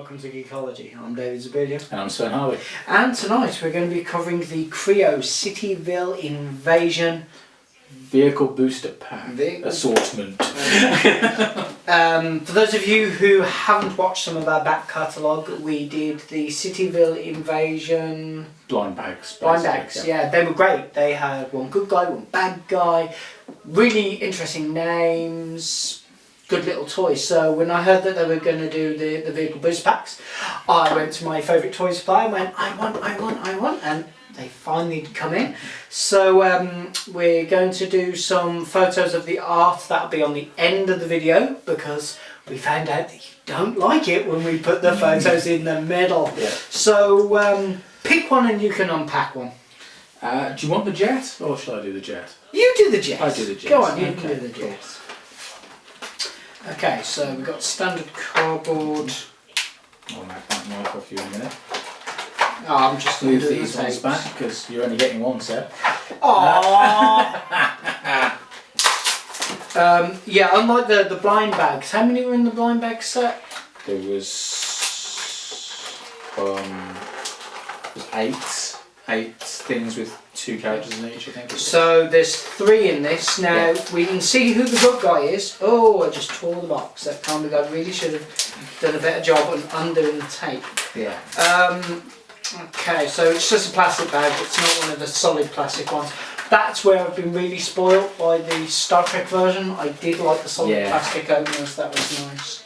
welcome to Geekology. I'm David Zabilia. And I'm s1e Harley. And tonight we're going to be covering the Kre-o Cityville Invasion Vehicle Booster Pack assortment. For those of you who haven't watched some of our back catalogue, we did the Cityville Invasion... Blind bags. Blind bags, yeah. They were great. They had one good guy, one bad guy, really interesting names, good little toys. So when I heard that they were going to do the vehicle booster packs, I went to my favourite toy supplier and went, I want, and they finally come in. So we're going to do some photos of the art. That'll be on the end of the video because we found out that you don't like it when we put the photos in the middle. Yeah. So pick one and you can unpack one. Do you want the jet or shall I do the jet? You do the jet. I do the jet. Go on, you can do the jet. Okay, so we've got standard cardboard. I'll make that knife off you in a minute. Oh, I'm just move these ones back because you're only getting one set. Aww. Yeah, unlike the blind bags. How many were in the blind bag set? There was 8 things with 2 characters in each, I think. So there's 3 in this. Now we can see who the good guy is. Oh, I just tore the box. That time I really should have done a better job on undoing the tape. Yeah. Okay, so it's just a plastic bag. It's not one of the solid plastic ones. That's where I've been really spoilt by the Star Trek version. I did like the solid plastic openers. That was nice.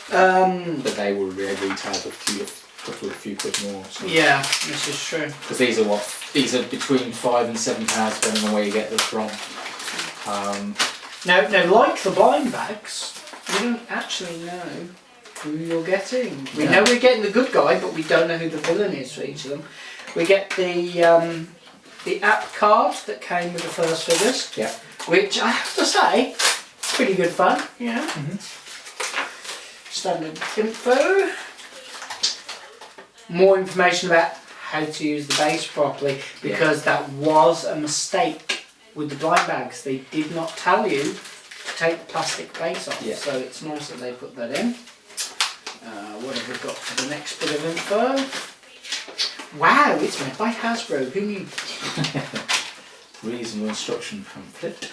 But they will retail a few quid more. So. Yeah, this is true. Because these are these are between £5 and £7 depending on where you get them from. Now, like the blind bags, we don't actually know who you're getting. We know we're getting the good guy, but we don't know who the villain is for each of them. We get the app card that came with the first figures, which I have to say, pretty good fun. Yeah. Standard info. More information about how to use the base properly, because that was a mistake with the blind bags. They did not tell you to take the plastic base off, so it's nice that they put that in. What have we got for the next bit of info? Wow, it's made by Hasbro. Who knew? Reasonable instruction pamphlet.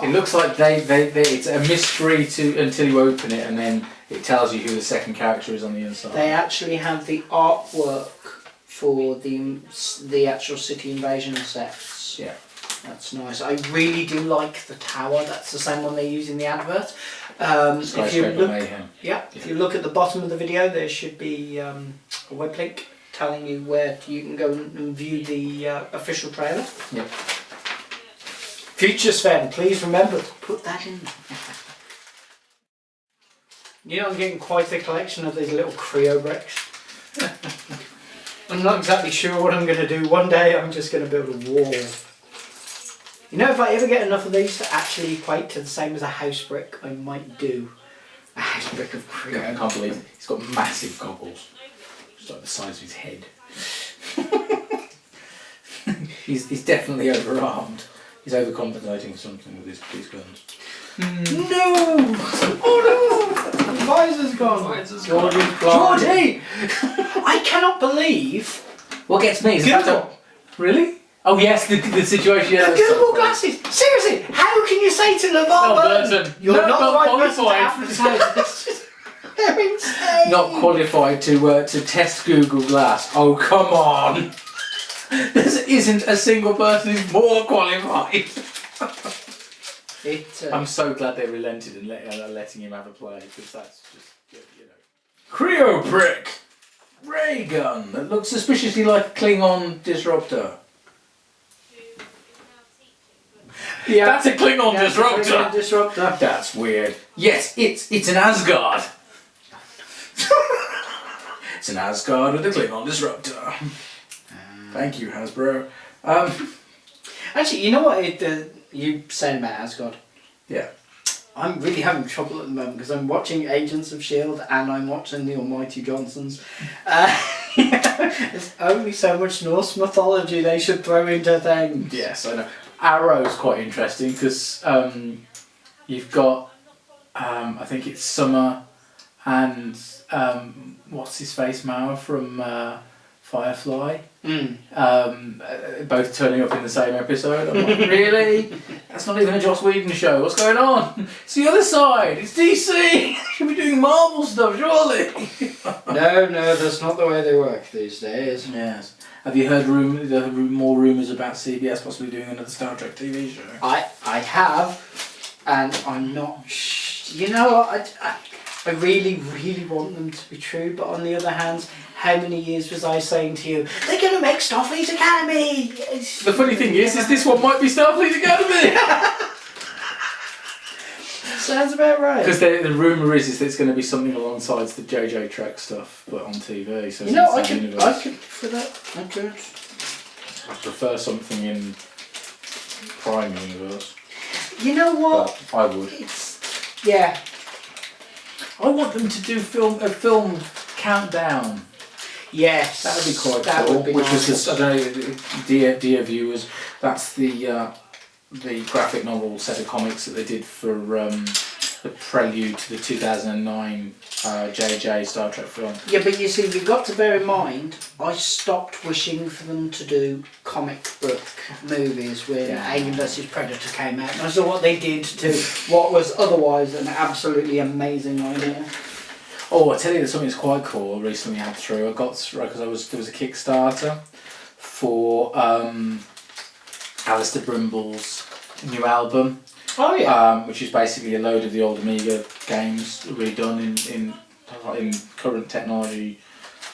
It looks like it's a mystery until you open it, and then it tells you who the second character is on the inside. They actually have the artwork for the actual City Invasion sets. Yeah. That's nice. I really do like the tower. That's the same one they use in the advert. If you look at the bottom of the video, there should be a web link telling you where you can go and view the official trailer. Yep. Future Sven, please remember to put that in. You know, I'm getting quite a collection of these little Kre-o bricks. I'm not exactly sure what I'm going to do. One day I'm just going to build a wall. You know, if I ever get enough of these to actually equate to the same as a house brick, I might do a house brick of Kre-o. I can't believe it. He's got massive goggles. It's like the size of his head. he's definitely overarmed. He's overcompensating something with these guns. No! Oh no! The visor's gone. Geordie! I cannot believe. What gets me is Google. Really? Oh yes, the situation. The Google glasses. Seriously, how can you say to LeVar Burton, you're not the right person to advertise this? They're insane. Not qualified to test Google Glass. Oh come on! There isn't a single person who's more qualified. I'm so glad they relented and letting him have a play, because that's just good, you know. Kre-o brick, ray gun that looks suspiciously like a Klingon disruptor. Yeah, that's a Klingon disruptor. That's weird. Yes, it's an Asgard. It's an Asgard with a Klingon disruptor. Thank you, Hasbro. Actually, you know what you saying about Asgard? Yeah. I'm really having trouble at the moment because I'm watching Agents of S.h.I.E.L.D. and I'm watching the Almighty Johnsons. There's only so much Norse mythology they should throw into things. Yes, I know. Arrow's quite interesting because you've got I think it's Summer and what's his face, Mauer from Firefly. Both turning up in the same episode. I'm like, really? That's not even a Joss Whedon show. What's going on? It's the other side. It's DC. Should be doing Marvel stuff, surely. No, that's not the way they work these days. Yes. Have you heard more rumours about CBS possibly doing another Star Trek TV show? I have, and I'm not. You know, I really, really want them to be true, but on the other hand, how many years was I saying to you, they're going to make Starfleet Academy? The funny thing is this one might be Starfleet Academy. Sounds about right. Because the rumour is that it's going to be something alongside the JJ Trek stuff, but on TV. So you know, I could for that. I could. I prefer something in Prime Universe. You know what? But I would. Yeah. I want them to do a film countdown. Yes. That would be quite that cool. Would be which nice. was I don't know, dear viewers, that's the graphic novel set of comics that they did for the prelude to the 2009 JJ Star Trek film. Yeah, but you see, you've got to bear in mind, I stopped wishing for them to do comic book movies when Alien vs Predator came out. And I saw what they did to what was otherwise an absolutely amazing idea. Oh, I tell you, there's something that's quite cool. I recently had through. I got through because there was a Kickstarter for Alistair Brimble's new album. Oh yeah. Which is basically a load of the old Amiga games redone in current technology.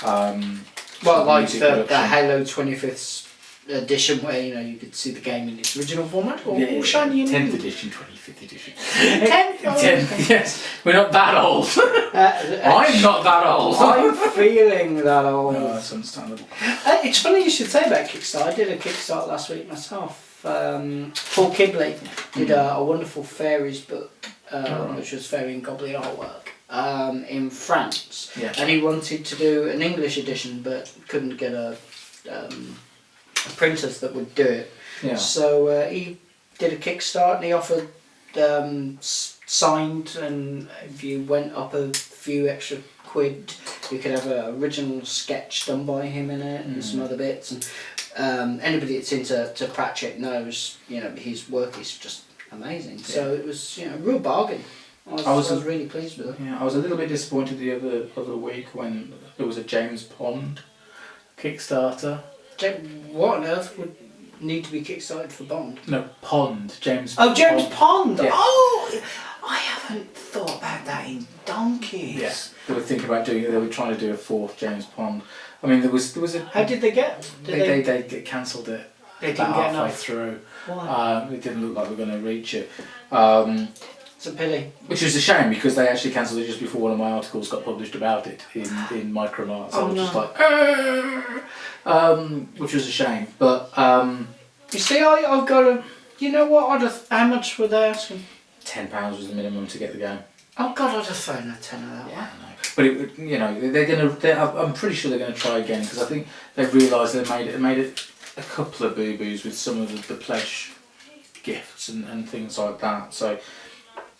Well, like the Halo 25th edition, where you could see the game in its original format, or all shiny and 10th edition, 25th edition. 10th. Yes, we're not that old. I'm not that old. I'm feeling that old. No, that's understandable. It's funny you should say about Kickstarter. I did a Kickstarter last week myself. Paul Kibley did a wonderful fairies book, which was fairy and goblin artwork, in France. Yeah. And he wanted to do an English edition, but couldn't get a printers that would do it. Yeah. So he did a Kickstart and he offered signed, and if you went up a few extra quid, you could have an original sketch done by him in it and some other bits. And anybody that's into Pratchett knows, his work is just amazing. So it was, a real bargain. I was really pleased with it. Yeah, I was a little bit disappointed the other week when there was a James Bond Kickstarter. What on earth would need to be kickstarted for Bond? No, Pond. James. Oh, James Pond. Yeah. Oh, I haven't thought about that in donkeys. Yes, they were thinking about doing it. They were trying to do a fourth James Pond. I mean, there was a. How did they get? They cancelled it. They didn't get halfway enough. Through. Why? It didn't look like we were going to reach it. It's a pity. Which was a shame because they actually cancelled it just before one of my articles got published about it in Microchip. So I was just like, which was a shame. But you see, I've got a. You know what? How much were they asking? £10 was the minimum to get the game. Oh God, I'd have thrown a tenner that way. I know. But I'm pretty sure they're gonna try again because I think they've realised they made it a couple of boo-boos with some of the pledge gifts and things like that. So.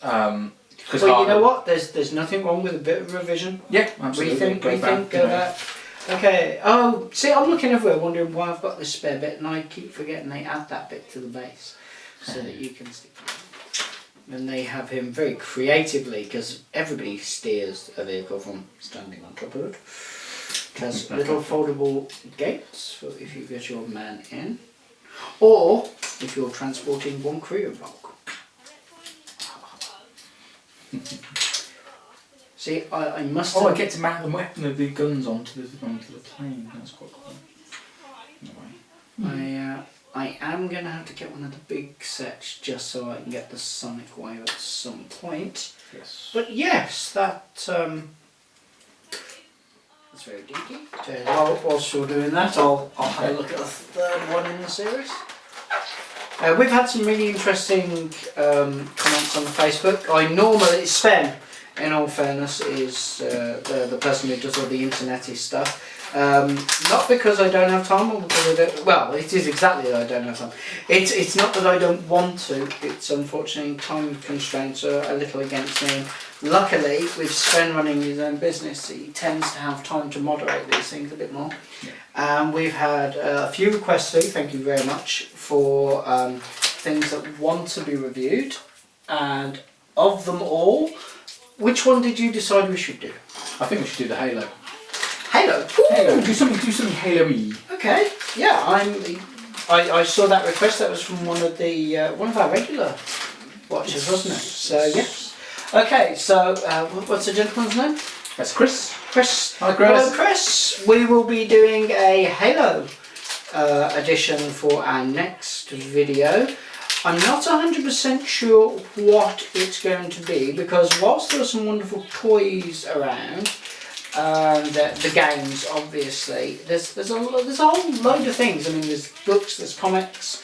Well, you know what? There's nothing wrong with a bit of revision. Yeah, absolutely. Rethink, go back. Okay. Oh, see, I'm looking everywhere, wondering why I've got this spare bit, and I keep forgetting they add that bit to the base so that you can stick it. And they have him very creatively, because everybody steers a vehicle from standing on top of it. It has little foldable gates for if you get your man in, or if you're transporting one crew block. See, I must. I get to mount the weapon of the guns onto the plane. That's quite cool. Anyway. I am gonna have to get one of the big sets just so I can get the Sonic wave at some point. Yes. But yes, that's very geeky. So whilst you're doing that, I'll have a look at the third one in the series. We've had some really interesting comments on the Facebook. It's Sven. in all fairness, is the person who does all the internety stuff. Not because I don't have time, or because I don't. Well, it is exactly that I don't have time. It's not that I don't want to. It's unfortunately time constraints are a little against me. Luckily, with Sven running his own business, he tends to have time to moderate these things a bit more. We've had a few requests through. Thank you very much for things that want to be reviewed, and of them all, which one did you decide we should do? I think we should do the Halo. Halo. Halo. Do something Halo-y. Okay. Yeah, I saw that request. That was from one of our regular watchers, wasn't it? So yeah. Okay. So what's the gentleman's name? That's Chris. Chris. Hi, Chris. Hello, Chris. We will be doing a Halo edition for our next video. I'm not 100% sure what it's going to be, because whilst there are some wonderful toys around, the games obviously, there's a whole load of things. I mean, there's books, there's comics,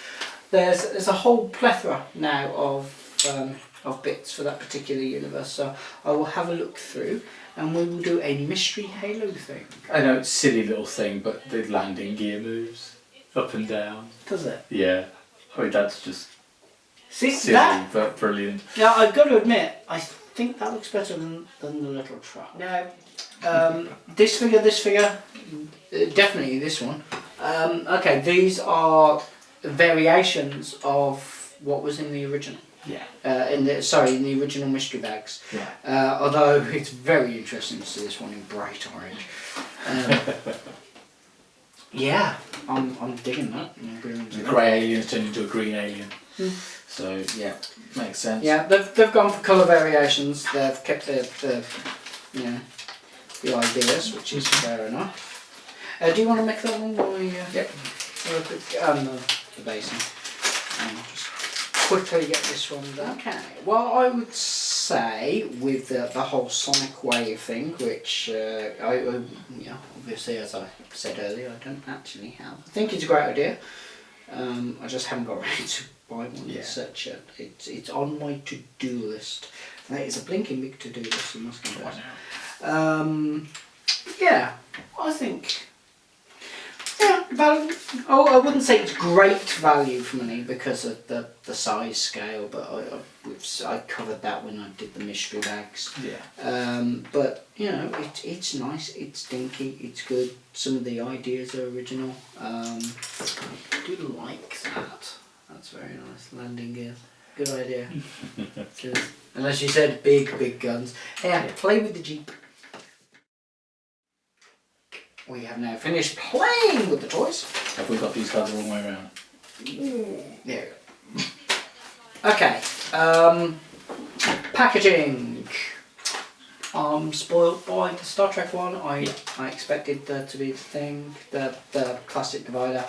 there's a whole plethora now of bits for that particular universe. So I will have a look through, and we will do a mystery Halo thing. I know it's a silly little thing, but the landing gear moves up and down. Does it? Yeah. I mean, that's just See silly, that? but brilliant. Now I've got to admit, I think that looks better than the little truck. Now, this figure, definitely this one. Okay, these are variations of what was in the original. Yeah. In the original mystery bags. Yeah. Although it's very interesting to see this one in bright orange. Yeah, I'm digging that. The grey alien has turned into a green alien. So yeah, makes sense. Yeah, they've gone for colour variations. They've kept the ideas, which is fair enough. Do you want to make that one while we Yep. the basin? Just quickly get this one done. Okay. Well, I would say with the whole Sonic Wave thing, which obviously, as I said earlier, I don't actually have. I think it's a great idea. I just haven't got ready to buy one as such yet. It's on my to-do list. That is a blinking big to-do list, I must confess. Yeah, I think. Yeah, I wouldn't say it's great value for money because of the size scale, but I covered that when I did the mystery bags. Yeah. But you know, it's nice, it's dinky, it's good. Some of the ideas are original. I do like that. That's very nice. Landing gear. Good idea. Unless you said big guns. Yeah, play with the Jeep. We have now finished playing with the toys. Have we got these cards the wrong way around? There we go. Okay. Packaging. I'm spoilt by the Star Trek one. I expected there to be the thing, the plastic divider.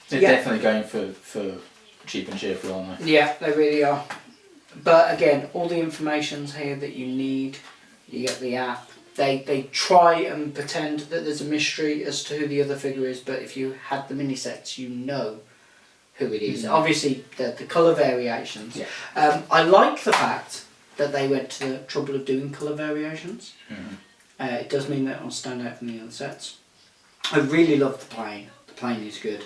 They're definitely going for cheap and cheerful, aren't they? Yeah, they really are. But again, all the information's here that you need. You get the app. They try and pretend that there's a mystery as to who the other figure is, but if you had the mini sets, you know who it is. Obviously, the colour variations. Yeah. I like the fact that they went to the trouble of doing colour variations. It does mean that it'll stand out from the other sets. I really love the plane. The plane is good.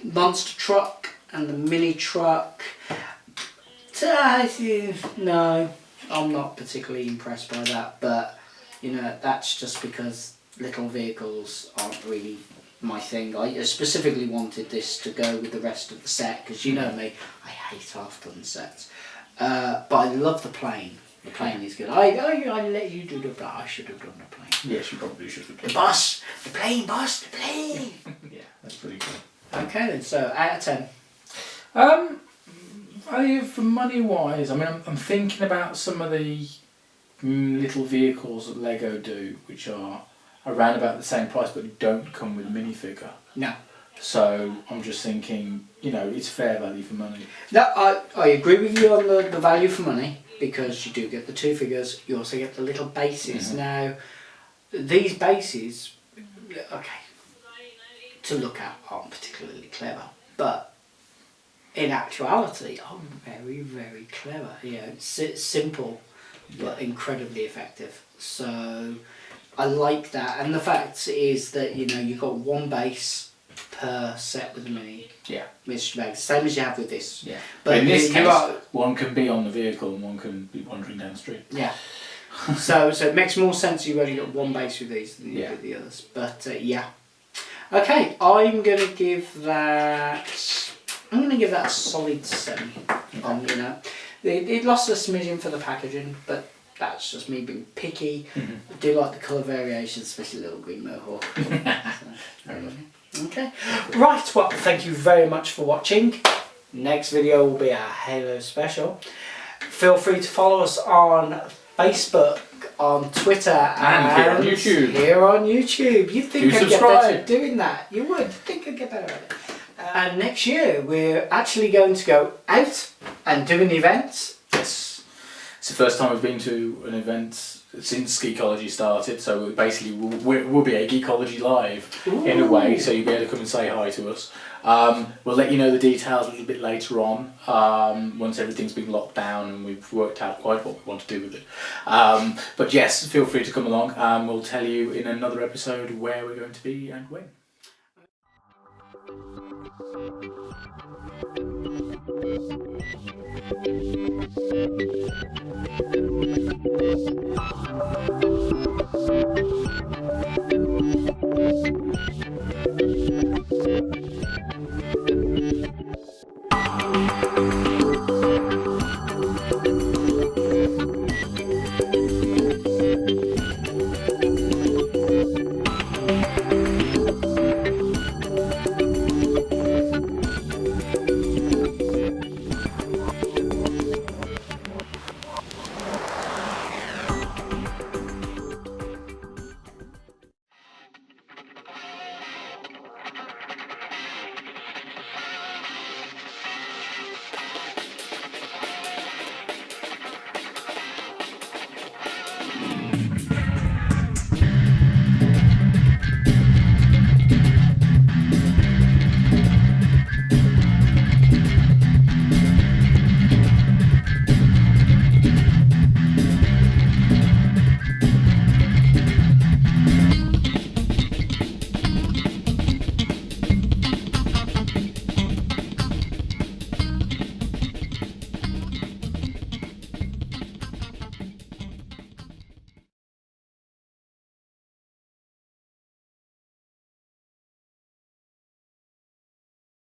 Monster truck and the mini truck. No. I'm not particularly impressed by that, but you know, that's just because little vehicles aren't really my thing. I specifically wanted this to go with the rest of the set because you know me, I hate half-ton sets. But I love the plane. The plane is good. I let you do the plane. I should have done the plane. Yes, you probably should have done. The bus, the plane, boss, the plane. Yeah, that's pretty good. Okay then. So out of 10. Value for money wise, I mean, I'm thinking about some of the little vehicles that Lego do, which are around about the same price but don't come with a minifigure. No. So I'm just thinking, you know, it's fair value for money. No, I agree with you on the value for money because you do get the two figures. You also get the little bases. Now, these bases, okay, to look at aren't particularly clever, but in actuality are very, very clever. You know, it's simple but incredibly effective. So I like that, and the fact is that you've got one base per set with the mini mystery bag, same as you have with this. Yeah. But in this case, one can be on the vehicle and one can be wandering down the street. Yeah. so it makes more sense you've only got one base with these than you do with the others. But yeah. Okay, I'm gonna give that a solid 7. It lost a smidgen for the packaging, but that's just me being picky. I do like the colour variations, especially little green mohawk. Okay, right, well, thank you very much for watching. Next video will be a Halo special. Feel free to follow us on Facebook, on Twitter, and here on YouTube. You'd think I'd get better at doing that. You would think I'd get better at it. And next year we're actually going to go out and do an event. Yes. It's the first time we've been to an event since Geekology started, so basically we'll be a Geekology live in a way, so you'll be able to come and say hi to us. We'll let you know the details a little bit later on, once everything's been locked down and we've worked out quite what we want to do with it. But yes, feel free to come along, and we'll tell you in another episode where we're going to be and when.